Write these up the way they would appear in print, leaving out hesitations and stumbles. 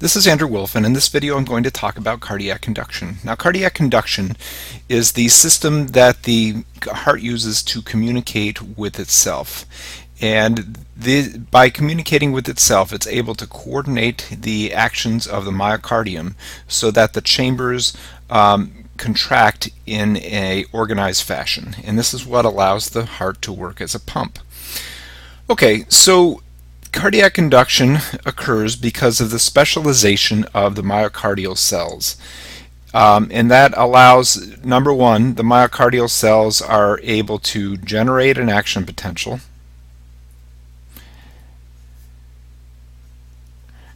This is Andrew Wolf, and in this video I'm going to talk about cardiac conduction. Now, cardiac conduction is the system that the heart uses to communicate with itself. And by communicating with itself, it's able to coordinate the actions of the myocardium so that the chambers contract in an organized fashion. And this is what allows the heart to work as a pump. Okay, so cardiac conduction occurs because of the specialization of the myocardial cells. And that allows, number one, the myocardial cells are able to generate an action potential.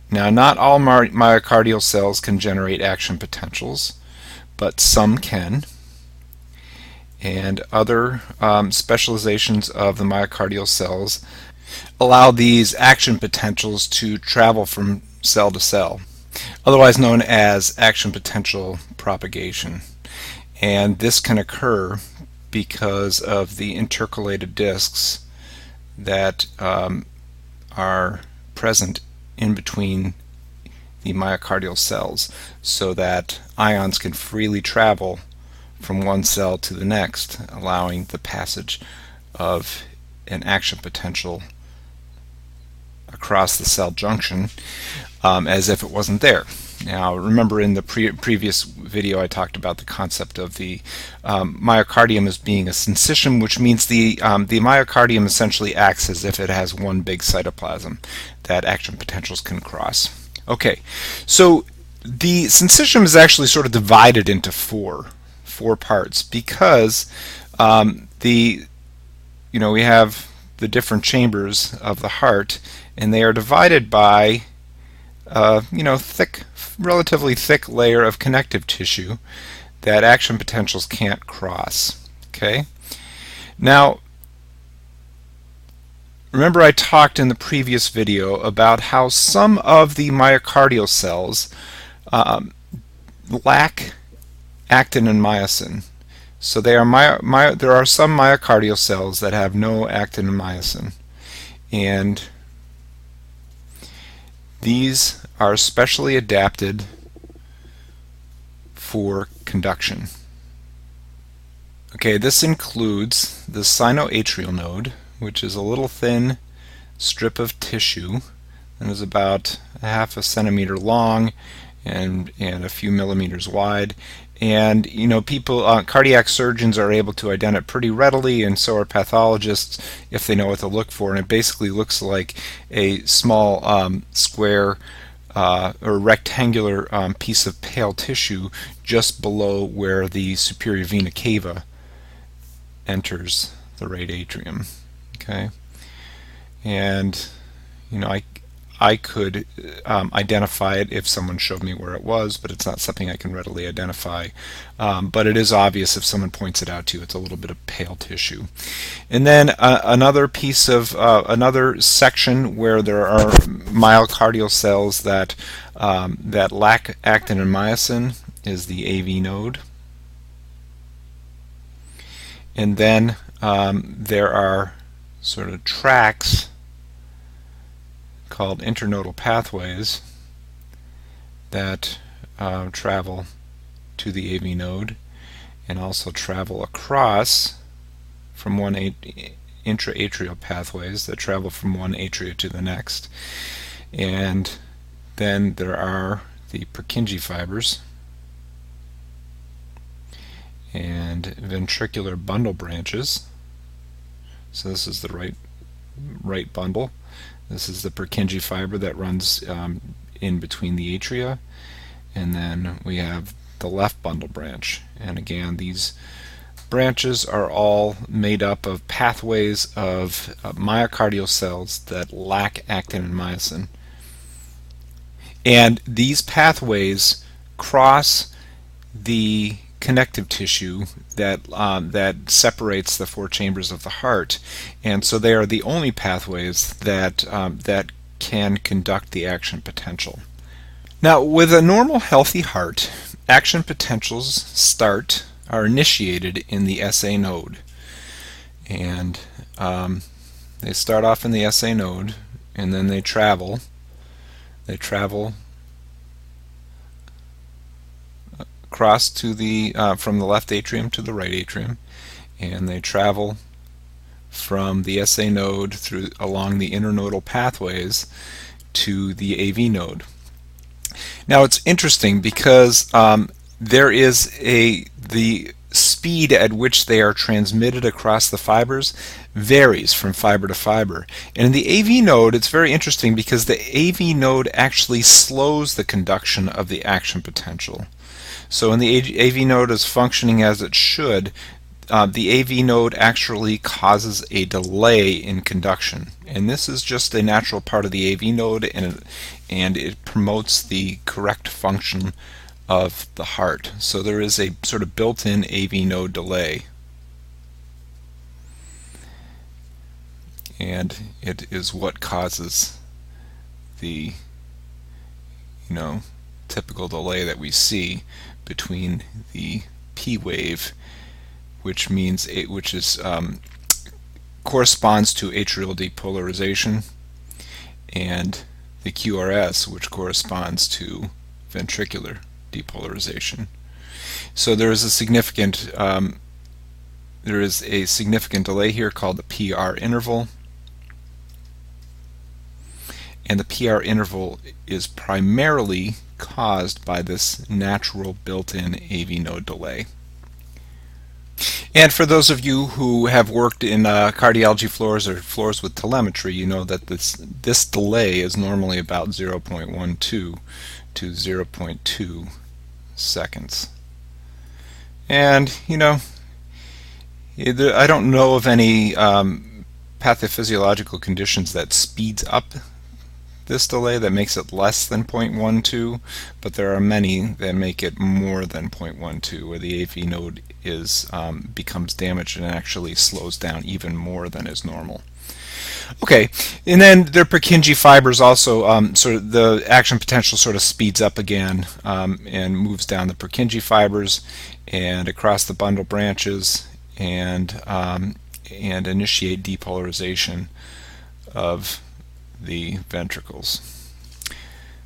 Now, not all myocardial cells can generate action potentials, but some can. And other specializations of the myocardial cells allow these action potentials to travel from cell to cell, otherwise known as action potential propagation. And this can occur because of the intercalated discs that are present in between the myocardial cells, so that ions can freely travel from one cell to the next, allowing the passage of an action potential across the cell junction as if it wasn't there. Now, remember, in the previous video I talked about the concept of the myocardium as being a syncytium, which means the myocardium essentially acts as if it has one big cytoplasm that action potentials can cross. Okay, so the syncytium is actually sort of divided into four parts because we have the different chambers of the heart, and they are divided by relatively thick layer of connective tissue that action potentials can't cross. Okay. Now, remember I talked in the previous video about how some of the myocardial cells lack actin and myosin. So there are some myocardial cells that have no actin and myosin, and these are specially adapted for conduction. Okay, this includes the sinoatrial node, which is a little thin strip of tissue that is about ½ centimeter long and a few millimeters wide. And cardiac surgeons are able to identify it pretty readily, and so are pathologists if they know what to look for. And it basically looks like a small square or rectangular piece of pale tissue just below where the superior vena cava enters the right atrium. Okay, and I could identify it if someone showed me where it was, but it's not something I can readily identify. But it is obvious if someone points it out to you. It's a little bit of pale tissue. And then another piece of another section where there are myocardial cells that lack actin and myosin is the AV node. And then there are sort of tracks called internodal pathways that travel to the AV node and also travel across from one intraatrial pathways that travel from one atria to the next. And then there are the Purkinje fibers and ventricular bundle branches. So this is the right bundle. This is the Purkinje fiber that runs in between the atria, and then we have the left bundle branch. And again, these branches are all made up of pathways of myocardial cells that lack actin and myosin. And these pathways cross the connective tissue that separates the four chambers of the heart, and so they are the only pathways that can conduct the action potential. Now, with a normal healthy heart, action potentials are initiated in the SA node, and they start off in the SA node, and then they travel across to the from the left atrium to the right atrium, and they travel from the SA node through along the internodal pathways to the AV node. Now it's interesting because there is the speed at which they are transmitted across the fibers varies from fiber to fiber. And in the AV node, it's very interesting because the AV node actually slows the conduction of the action potential. So when the AV node is functioning as it should, the AV node actually causes a delay in conduction. And this is just a natural part of the AV node, and it promotes the correct function of the heart. So there is a sort of built-in AV node delay, and it is what causes the typical delay that we see between the P wave, which corresponds to atrial depolarization, and the QRS, which corresponds to ventricular depolarization. So there is a significant delay here called the PR interval, and the PR interval is primarily caused by this natural built-in AV node delay. And for those of you who have worked in cardiology floors or floors with telemetry, you know that this delay is normally about 0.12 to 0.2 seconds. And I don't know of any pathophysiological conditions that speeds up this delay, that makes it less than 0.12, but there are many that make it more than 0.12, where the AV node becomes damaged and actually slows down even more than is normal. Okay, and then their Purkinje fibers also sort of the action potential sort of speeds up again and moves down the Purkinje fibers and across the bundle branches and initiate depolarization of the ventricles.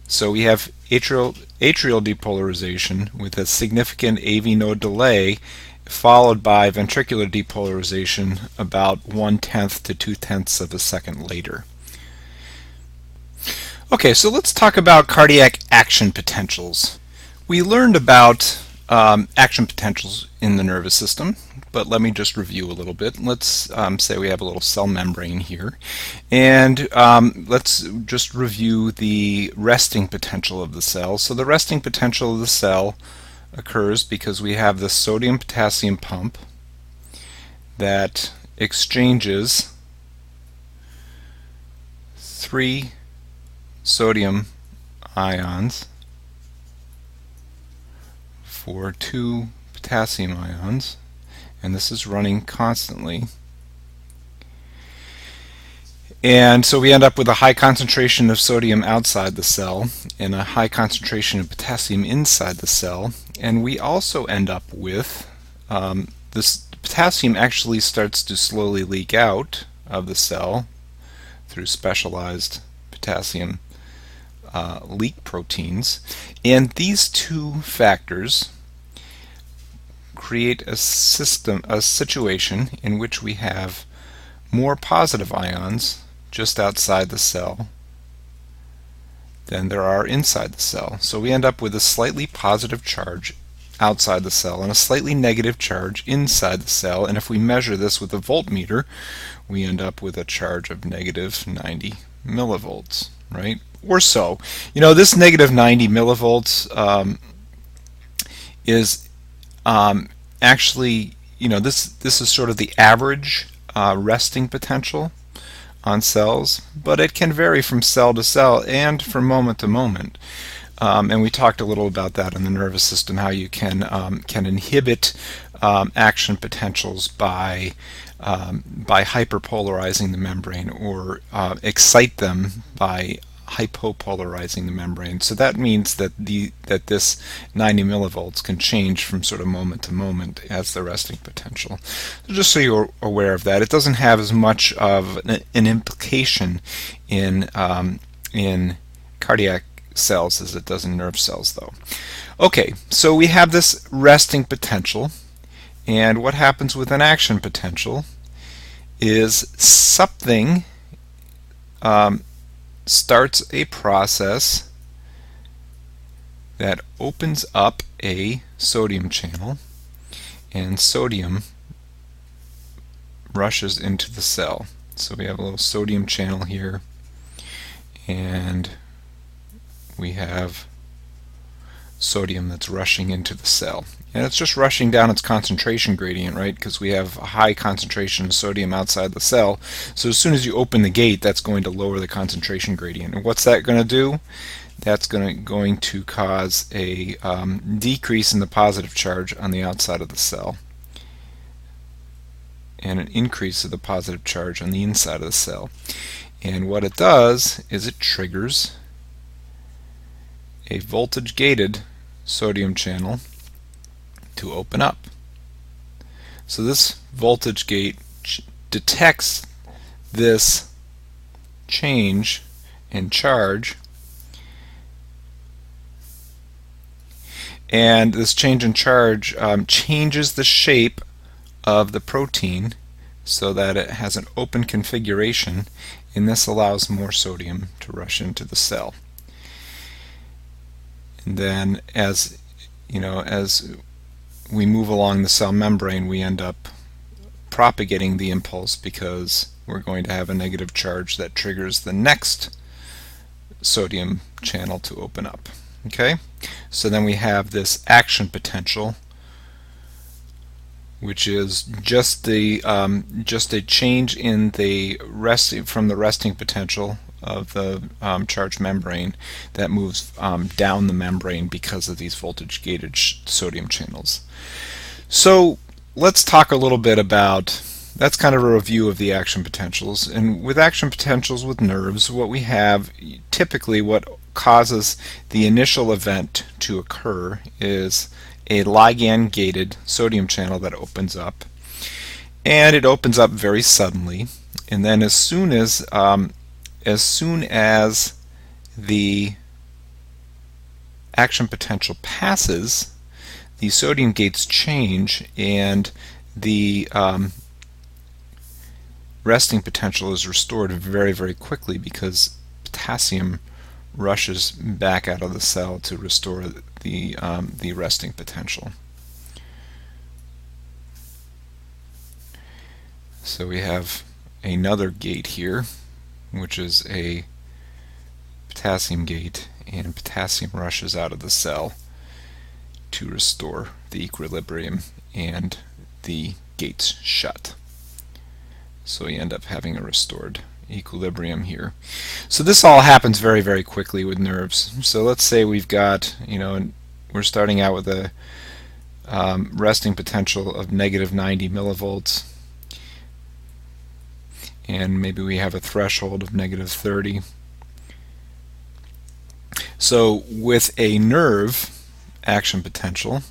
So we have atrial depolarization with a significant AV node delay, followed by ventricular depolarization about 1/10 to 2/10 of a second later. Okay, so let's talk about cardiac action potentials. We learned about action potentials in the nervous system, but let me just review a little bit. Let's say we have a little cell membrane here, and let's just review the resting potential of the cell. So the resting potential of the cell occurs because we have the sodium-potassium pump that exchanges 3 sodium ions for 2 potassium ions, and this is running constantly. And so we end up with a high concentration of sodium outside the cell and a high concentration of potassium inside the cell. And we also end up with this potassium actually starts to slowly leak out of the cell through specialized potassium leak proteins. And these two factors create a situation in which we have more positive ions just outside the cell than there are inside the cell. So we end up with a slightly positive charge outside the cell and a slightly negative charge inside the cell, and if we measure this with a voltmeter, we end up with a charge of negative 90 millivolts, right? Or so. This negative 90 millivolts is actually, this is sort of the average resting potential on cells, but it can vary from cell to cell and from moment to moment. And we talked a little about that in the nervous system, how you can inhibit action potentials by hyperpolarizing the membrane or excite them by hypopolarizing the membrane. So that means that this 90 millivolts can change from sort of moment to moment as the resting potential. So just so you're aware of that, it doesn't have as much of an implication in cardiac cells as it does in nerve cells, though. Okay, so we have this resting potential, and what happens with an action potential is something starts a process that opens up a sodium channel, and sodium rushes into the cell. So we have a little sodium channel here, and we have sodium that's rushing into the cell. And it's just rushing down its concentration gradient, right? Because we have a high concentration of sodium outside the cell. So as soon as you open the gate, that's going to lower the concentration gradient. And what's that going to do? That's going to cause a decrease in the positive charge on the outside of the cell, and an increase of the positive charge on the inside of the cell. And what it does is it triggers a voltage-gated sodium channel to open up. So this voltage gate detects this change in charge, and this change in charge changes the shape of the protein so that it has an open configuration, and this allows more sodium to rush into the cell. And then as we move along the cell membrane, we end up propagating the impulse because we're going to have a negative charge that triggers the next sodium channel to open up. Okay, so then we have this action potential, which is just a change in the from the resting potential of the charged membrane that moves down the membrane because of these voltage gated sodium channels. So let's talk a little bit about, that's kind of a review of the action potentials. And with action potentials with nerves, what we have typically, what causes the initial event to occur is a ligand-gated sodium channel that opens up, and it opens up very suddenly. And then as soon as the action potential passes, the sodium gates change, and the resting potential is restored very, very quickly because potassium rushes back out of the cell to restore the resting potential. So we have another gate here, which is a potassium gate, and potassium rushes out of the cell to restore the equilibrium, and the gates shut. So we end up having a restored equilibrium here. So this all happens very, very quickly with nerves. So let's say we've got, we're starting out with a resting potential of negative 90 millivolts, and maybe we have a threshold of negative 30. So with a nerve action potential,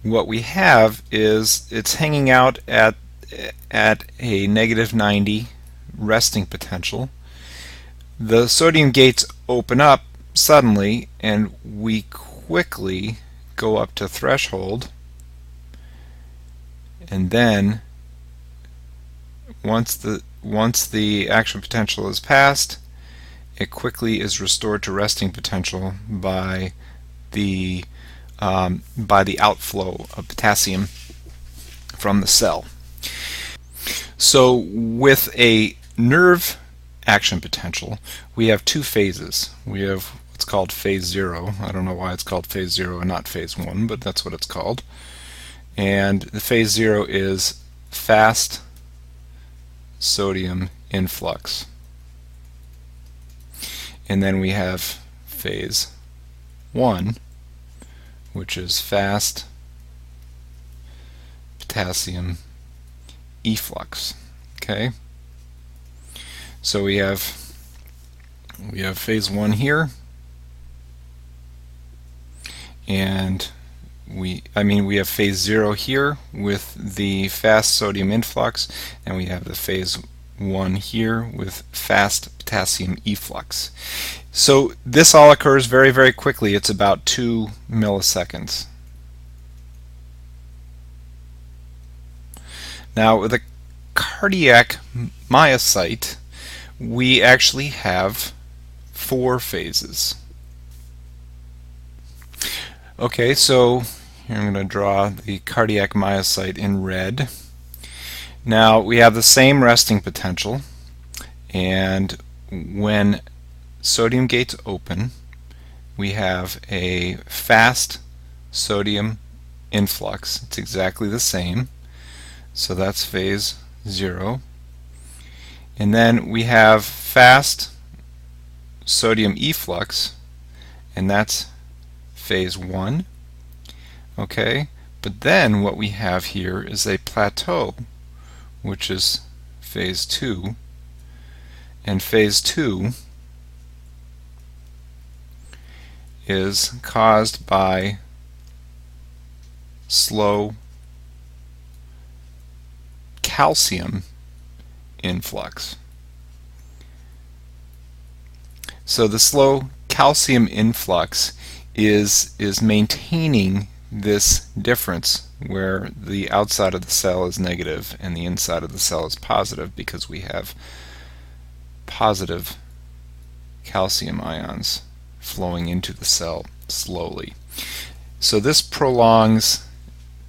what we have is it's hanging out at a negative 90 resting potential. The sodium gates open up suddenly, and we quickly go up to threshold, and then once the action potential is passed, it quickly is restored to resting potential by the outflow of potassium from the cell. So with a nerve action potential, we have two phases. We have what's called phase 0. I don't know why it's called phase 0 and not phase 1, but that's what it's called. And the phase 0 is fast sodium influx. And then we have phase 1, which is fast potassium efflux. Okay, so we have phase 1 here, and we have phase 0 here with the fast sodium influx, and we have the phase one here with fast potassium efflux. So this all occurs very, very quickly. It's about 2 milliseconds. Now with a cardiac myocyte, we actually have 4 phases. Okay, so here I'm going to draw the cardiac myocyte in red. Now we have the same resting potential, and when sodium gates open, we have a fast sodium influx. It's exactly the same, so that's phase 0. And then we have fast sodium efflux, and that's phase 1. Okay, but then what we have here is a plateau, which is phase 2, and phase 2 is caused by slow calcium influx. So the slow calcium influx is maintaining this difference where the outside of the cell is negative and the inside of the cell is positive, because we have positive calcium ions flowing into the cell slowly. So this prolongs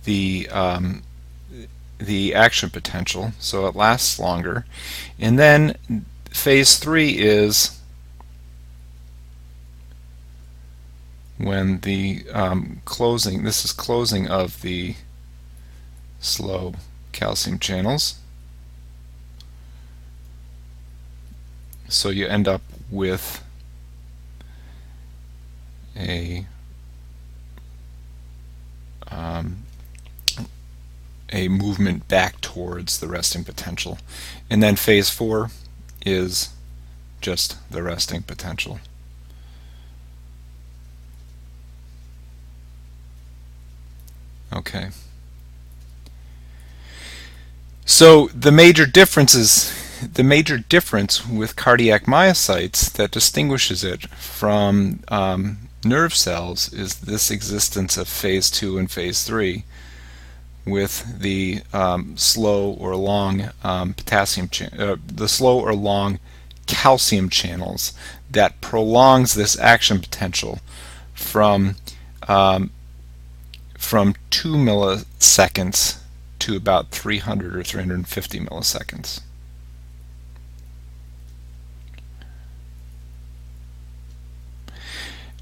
the action potential, so it lasts longer. And then phase 3 is when the closing, this is closing of the slow calcium channels. So you end up with a movement back towards the resting potential. And then phase 4 is just the resting potential. Okay. So the major difference with cardiac myocytes that distinguishes it from nerve cells is this existence of phase 2 and phase 3 with the slow or long the slow or long calcium channels that prolongs this action potential from 2 milliseconds to about 300 or 350 milliseconds.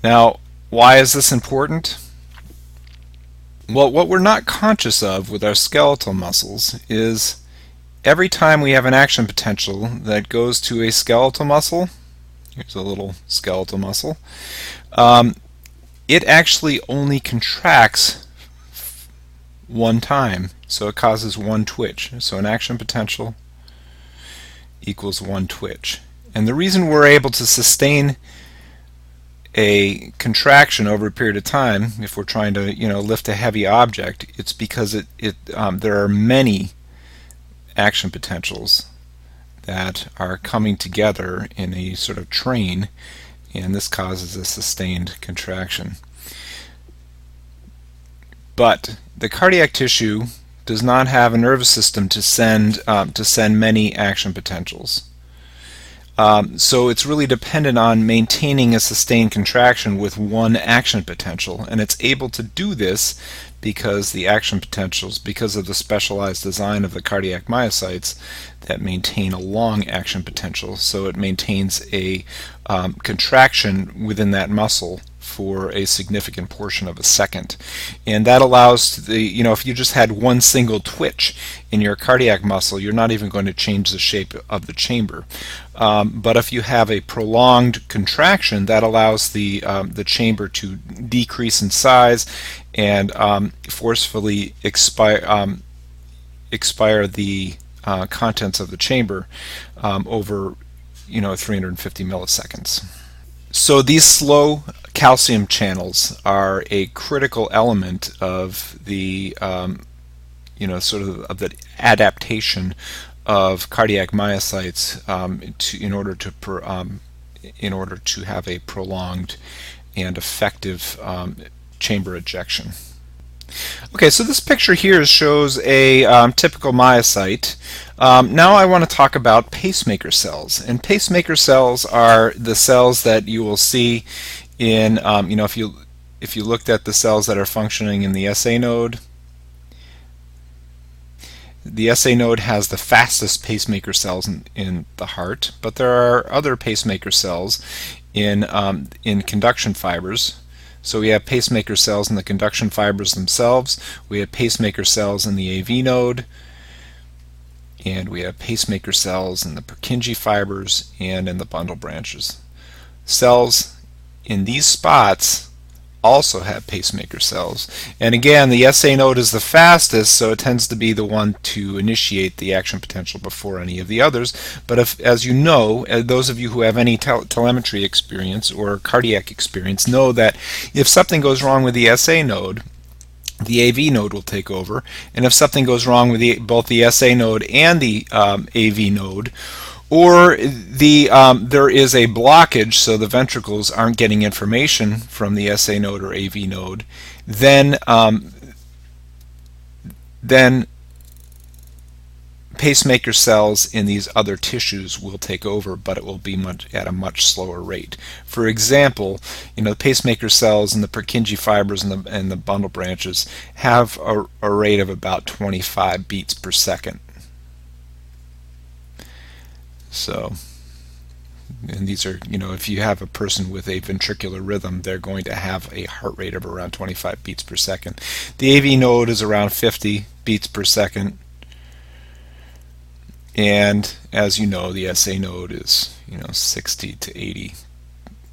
Now, why is this important? Well, what we're not conscious of with our skeletal muscles is every time we have an action potential that goes to a skeletal muscle, here's a little skeletal muscle, it actually only contracts one time, so it causes one twitch. So an action potential equals one twitch. And the reason we're able to sustain a contraction over a period of time, if we're trying to lift a heavy object, it's because there are many action potentials that are coming together in a sort of train, and this causes a sustained contraction. But the cardiac tissue does not have a nervous system to send many action potentials. So it's really dependent on maintaining a sustained contraction with one action potential, and it's able to do this because the action potentials, because of the specialized design of the cardiac myocytes that maintain a long action potential, so it maintains a contraction within that muscle for a significant portion of a second. And that allows the, if you just had one single twitch in your cardiac muscle, you're not even going to change the shape of the chamber. But if you have a prolonged contraction, that allows the chamber to decrease in size and forcefully expire the contents of the chamber over 350 milliseconds. So these slow calcium channels are a critical element of the sort of the adaptation of cardiac myocytes in order to have a prolonged and effective chamber ejection. Okay, so this picture here shows a typical myocyte. Now I want to talk about pacemaker cells. And pacemaker cells are the cells that you will see in, if you looked at the cells that are functioning in the SA node. The SA node has the fastest pacemaker cells in the heart, but there are other pacemaker cells in conduction fibers. So we have pacemaker cells in the conduction fibers themselves, we have pacemaker cells in the AV node, and we have pacemaker cells in the Purkinje fibers and in the bundle branches. Cells in these spots also have pacemaker cells. And again, the SA node is the fastest, so it tends to be the one to initiate the action potential before any of the others. But if, as you know, those of you who have any telemetry experience or cardiac experience know that if something goes wrong with the SA node, the AV node will take over. And if something goes wrong with both the SA node and the AV node, or there is a blockage, so the ventricles aren't getting information from the SA node or AV node, then pacemaker cells in these other tissues will take over, but it will be at a much slower rate. For example, the pacemaker cells in the Purkinje fibers and the bundle branches have a rate of about 25 beats per second. So, and these are, if you have a person with a ventricular rhythm, they're going to have a heart rate of around 25 beats per second. The AV node is around 50 beats per second. And as you know, the SA node is, 60 to 80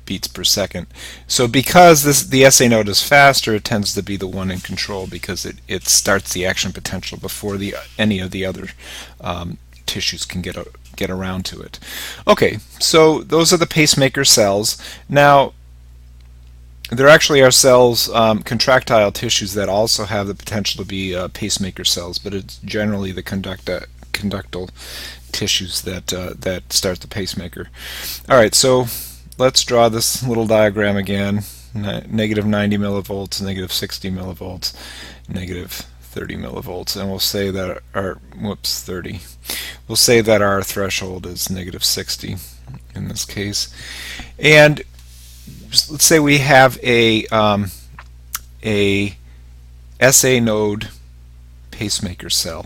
beats per second. So because the SA node is faster, it tends to be the one in control because it starts the action potential before any of the other tissues can get around to it. Okay, so those are the pacemaker cells. Now, there actually are cells, contractile tissues that also have the potential to be pacemaker cells, but it's generally the conductal tissues that start the pacemaker. All right, so let's draw this little diagram again. Negative 90 millivolts, negative 60 millivolts, negative 30 millivolts, and we'll say that our 30. We'll say that our threshold is negative 60 in this case, and let's say we have a SA node pacemaker cell.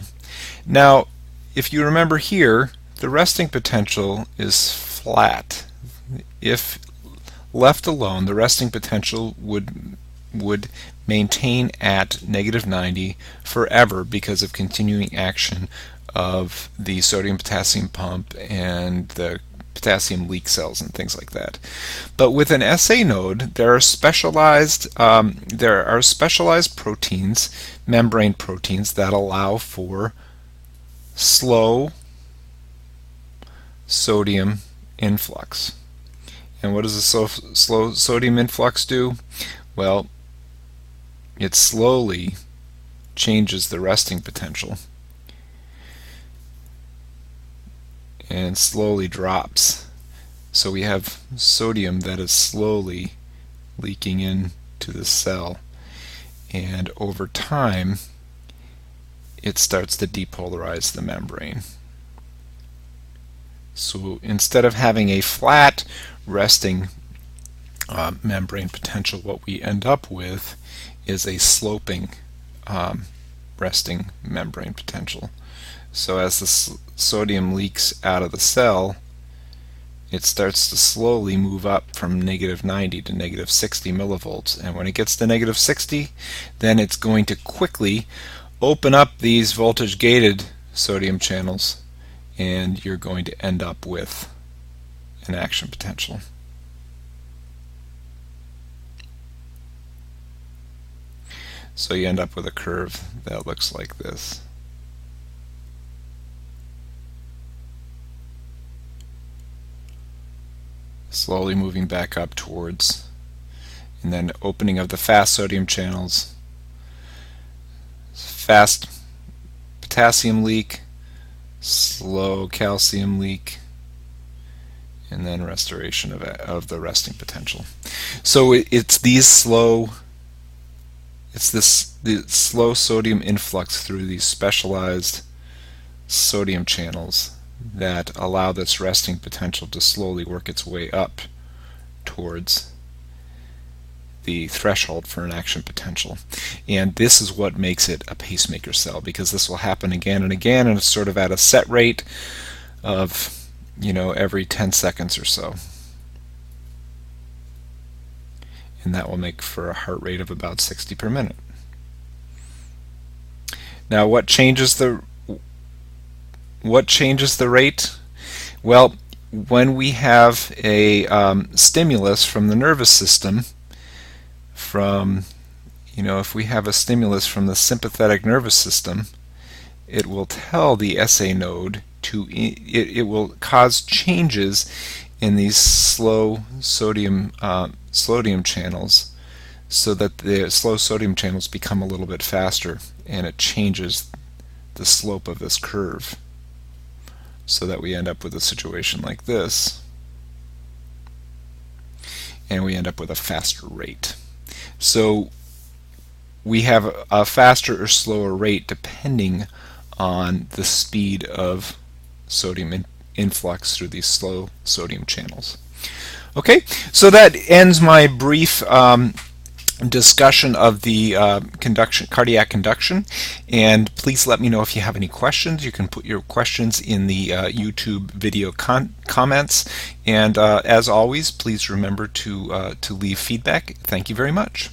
Now, if you remember here, the resting potential is flat. If left alone, the resting potential would maintain at negative 90 forever because of continuing action of the sodium-potassium pump and the potassium leak cells and things like that. But with an SA node, there are specialized proteins, membrane proteins, that allow for slow sodium influx. And what does a slow sodium influx do? Well, it slowly changes the resting potential and slowly drops. So we have sodium that is slowly leaking into the cell, and over time it starts to depolarize the membrane. So instead of having a flat resting membrane potential, what we end up with is a sloping resting membrane potential. So as the sodium leaks out of the cell, it starts to slowly move up from negative 90 to negative 60 millivolts. And when it gets to negative 60, then it's going to quickly open up these voltage gated sodium channels, and you're going to end up with an action potential. So you end up with a curve that looks like this. Slowly moving back up towards, and then opening of the fast sodium channels, fast potassium leak, slow calcium leak, and then restoration of the resting potential. So it's the slow sodium influx through these specialized sodium channels that allow this resting potential to slowly work its way up towards the threshold for an action potential. And this is what makes it a pacemaker cell, because this will happen again and again, and it's sort of at a set rate of, every 10 seconds or so. And that will make for a heart rate of about 60 per minute. Now, what changes the rate? Well, when we have a stimulus from the nervous system, if we have a stimulus from the sympathetic nervous system, it will tell the SA node it will cause changes in these slow sodium channels, so that the slow sodium channels become a little bit faster, and it changes the slope of this curve, so that we end up with a situation like this, and we end up with a faster rate. So we have a faster or slower rate depending on the speed of sodium influx through these slow sodium channels. Okay, so that ends my brief discussion of the cardiac conduction, and please let me know if you have any questions. You can put your questions in the YouTube video comments, and as always, please remember to leave feedback. Thank you very much.